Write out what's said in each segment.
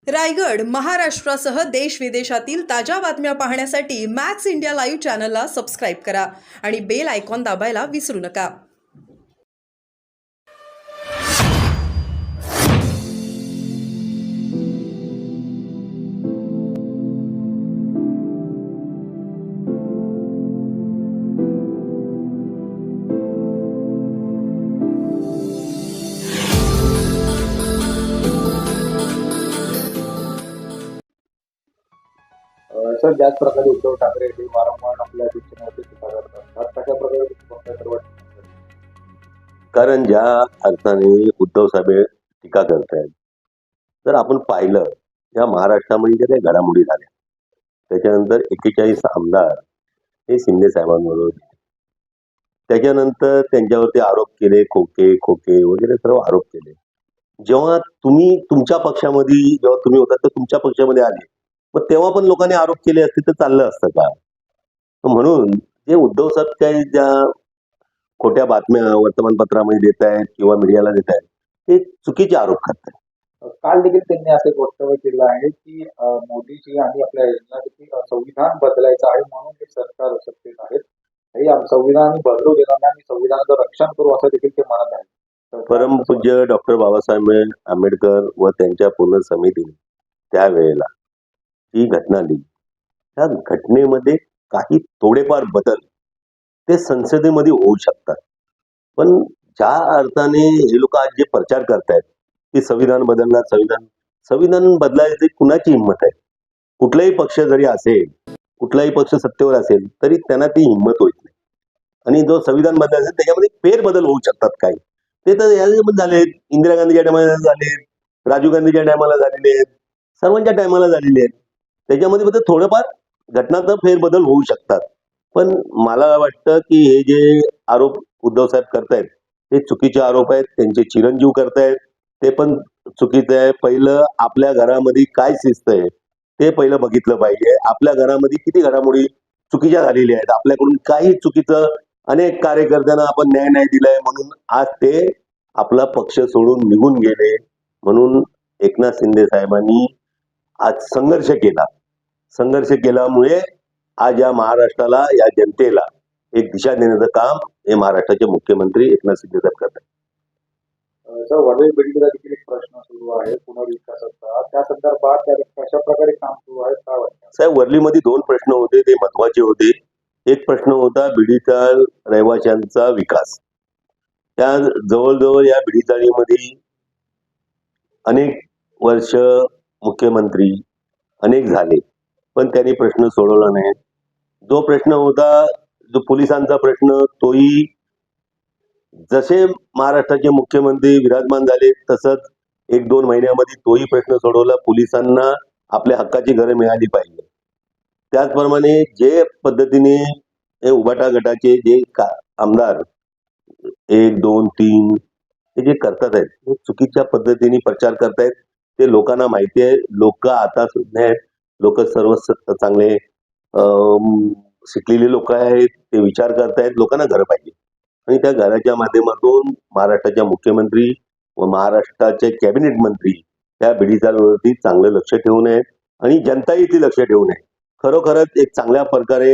रायगड, महाराष्ट्रासह देश विदेशातील ताज्या बातम्या पाहण्यासाठी मॅक्स इंडिया लाईव्ह चॅनलला सबस्क्राईब करा आणि बेल आयकॉन दाबायला विसरू नका. सर, ज्याच प्रकारे उद्धव ठाकरे हे वारंवार आपल्या शिक्षणावरती टीका करतात, त्याच कशा प्रकारे तुम्ही सर्व कारण ज्या अर्थाने उद्धव साहेब टीका करतायत, जर आपण पाहिलं या महाराष्ट्रामध्ये ज्या काही घडामोडी झाल्या त्याच्यानंतर 41 आमदार हे शिंदे साहेबांबरोबर होते. त्याच्यानंतर त्यांच्यावरती आरोप केले, खोके वगैरे सर्व आरोप केले. जेव्हा तुम्ही तुमच्या पक्षामध्ये जेव्हा तुम्ही होता तर तुमच्या पक्षामध्ये आले, मग तेव्हा पण लोकांनी आरोप केले असते तर चाललं असतं का? म्हणून जे उद्धव साहेब काही ज्या खोट्या बातम्या वर्तमानपत्रामध्ये देत आहेत किंवा मीडियाला देत आहेत ते चुकीचे आरोप करतात. काल देखील त्यांनी असे वक्तव्य केलं आहे की मोदीजी आणि आपल्या योजनासाठी संविधान बदलायचं आहे म्हणून हे सरकार सत्तेत आहेत. हे संविधान बदलू देणार नाही, संविधानाचं रक्षण करू असं देखील ते म्हणत आहेत. परमपूज्य डॉक्टर बाबासाहेब आंबेडकर व त्यांच्या पूर्ण समितीने त्यावेळेला ही घटना लिहिली. त्या घटनेमध्ये काही थोडेफार बदल ते संसदेमध्ये होऊ शकतात, पण ज्या अर्थाने हे लोक आज जे प्रचार करतायत की संविधान बदलणार, संविधान बदलायची कुणाची हिंमत आहे? कुठलाही पक्ष जरी असेल, कुठलाही पक्ष सत्तेवर असेल तरी त्यांना ती हिंमत होत नाही. आणि जो संविधान बदलायचं त्याच्यामध्ये फेरबदल होऊ शकतात. काही ते तर याच्यामध्ये झालेत, इंदिरा गांधीच्या टायमाला झालेत, राजीव गांधीच्या टायमाला झालेले आहेत, सर्वांच्या टायमाला झालेले आहेत. त्याच्यामध्ये फक्त थोडंफार घटनांचा फेरबदल होऊ शकतात. पण मला वाटतं की हे जे आरोप उद्धव साहेब करतायत हे चुकीचे आरोप आहेत. त्यांचे चिरंजीव करतायत ते पण चुकीचं आहे. पहिलं आपल्या घरामध्ये काय शिस्त आहे ते पहिलं बघितलं पाहिजे. आपल्या घरामध्ये किती घडामोडी चुकीच्या झालेल्या आहेत, आपल्याकडून काही चुकीचं अनेक कार्यकर्त्यांना आपण न्याय नाही दिलाय म्हणून आज ते आपला पक्ष सोडून निघून गेले. म्हणून एकनाथ शिंदे साहेबांनी आज संघर्ष केल्यामुळे आज या महाराष्ट्राला, या जनतेला एक दिशा देण्याचं काम हे महाराष्ट्राचे मुख्यमंत्री एकनाथ शिंदे साहेब करतात. सर, वरळी बिल्डीला देखील एक प्रश्न सुरू आहे पुनर्विकासाचा. त्या संदर्भात कशा प्रकारे काम सुरू आहे काय वाटतं? साहेब, वरलीमध्ये 2 प्रश्न होते, ते महत्वाचे होते. एक प्रश्न होता बिडीचा रहिवाशांचा विकास. त्या जवळजवळ या बिडीचाळीमध्ये अनेक वर्ष मुख्यमंत्री अनेक झाले पण त्यांनी प्रश्न सोडवला नाही. जो प्रश्न होता जो पोलिसांचा प्रश्न, तोही जसे महाराष्ट्राचे मुख्यमंत्री विराजमान झाले तसंच 1-2 महिन्यामध्ये तोही प्रश्न सोडवला. पोलिसांना आपल्या हक्काची घरं मिळाली पाहिजे. त्याचप्रमाणे जे पद्धतीने हे उभाटा गटाचे जे आमदार 1, 2, 3 हे जे करतात आहेत हे चुकीच्या पद्धतीने प्रचार करतायत. ते लोकांना माहिती आहे. लोक आता सुद्धा लोक सर्व चांगले शिकलेले लोक आहेत, ते विचार करतायत लोकांना घरं पाहिजे आणि त्या घराच्या माध्यमातून महाराष्ट्राच्या मुख्यमंत्री व महाराष्ट्राचे कॅबिनेट मंत्री त्या बिडीचाळीवरती चांगलं लक्ष ठेवून आहेत आणि जनताही ती लक्ष ठेवून आहे. खरोखरच एक चांगल्या प्रकारे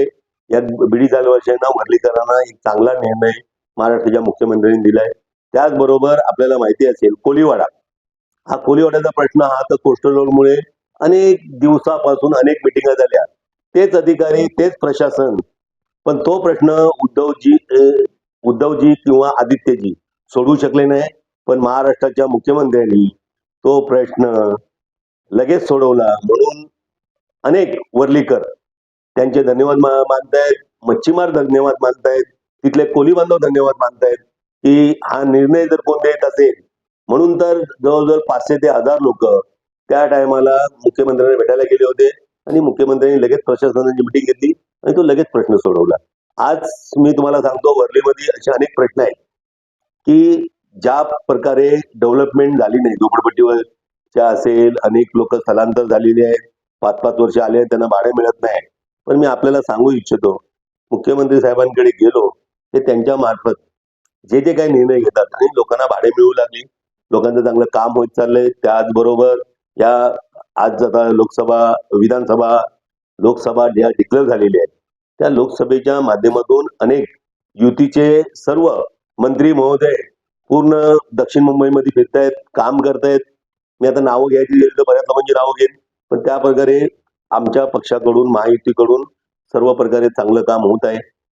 या बिडीचाळीवाशांना, वरलीकरांना एक चांगला निर्णय महाराष्ट्राच्या मुख्यमंत्र्यांनी दिलाय. त्याचबरोबर आपल्याला माहिती असेल कोळीवाड्याचा प्रश्न हा तर कोस्टल रोडमुळे अनेक दिवसापासून अनेक मिटिंगा झाल्या. तेच अधिकारी, तेच प्रशासन, पण तो प्रश्न उद्धवजी किंवा आदित्यजी सोडवू शकले नाही. पण महाराष्ट्राच्या मुख्यमंत्र्यांनी तो प्रश्न लगेच सोडवला. म्हणून अनेक वर्लीकर त्यांचे धन्यवाद मानतायत, मच्छीमार धन्यवाद मानतायत, तिथले कोळी बांधव धन्यवाद मानतायत की हा निर्णय जर कोण देत असेल. म्हणून तर जवळजवळ 500 ते 1000 लोक त्या टायमाला मुख्यमंत्र्यांना भेटायला गेले होते आणि मुख्यमंत्र्यांनी लगेच प्रशासनाची मिटिंग घेतली आणि तो लगेच प्रश्न सोडवला. आज मी तुम्हाला सांगतो वरलीमध्ये असे अनेक प्रश्न आहेत की ज्या प्रकारे डेव्हलपमेंट झाली नाही, झोपडपट्टीवरच्या असेल, अनेक लोक स्थलांतर झालेले आहेत, 5-5 वर्ष आले आहेत, त्यांना भाडे मिळत नाही. पण मी आपल्याला सांगू इच्छितो, मुख्यमंत्री साहेबांकडे गेलो ते त्यांच्या मार्फत जे काही निर्णय घेतात आणि लोकांना भाडे मिळू लागली, लोकांचं चांगलं काम होत चाललंय. त्याचबरोबर या आज आता विधानसभा लोकसभा ज्या डिक्लेअर झालेल्या आहेत त्या लोकसभेच्या माध्यमातून अनेक युतीचे सर्व मंत्री महोदय पूर्ण दक्षिण मुंबईमध्ये फिरतायत, काम करतायत. मी आता नावं घ्यायची गेली तर बऱ्याच लोकांची नावं घेईन, पण त्या प्रकारे आमच्या पक्षाकडून महायुतीकडून सर्व प्रकारे चांगलं काम होत आहे.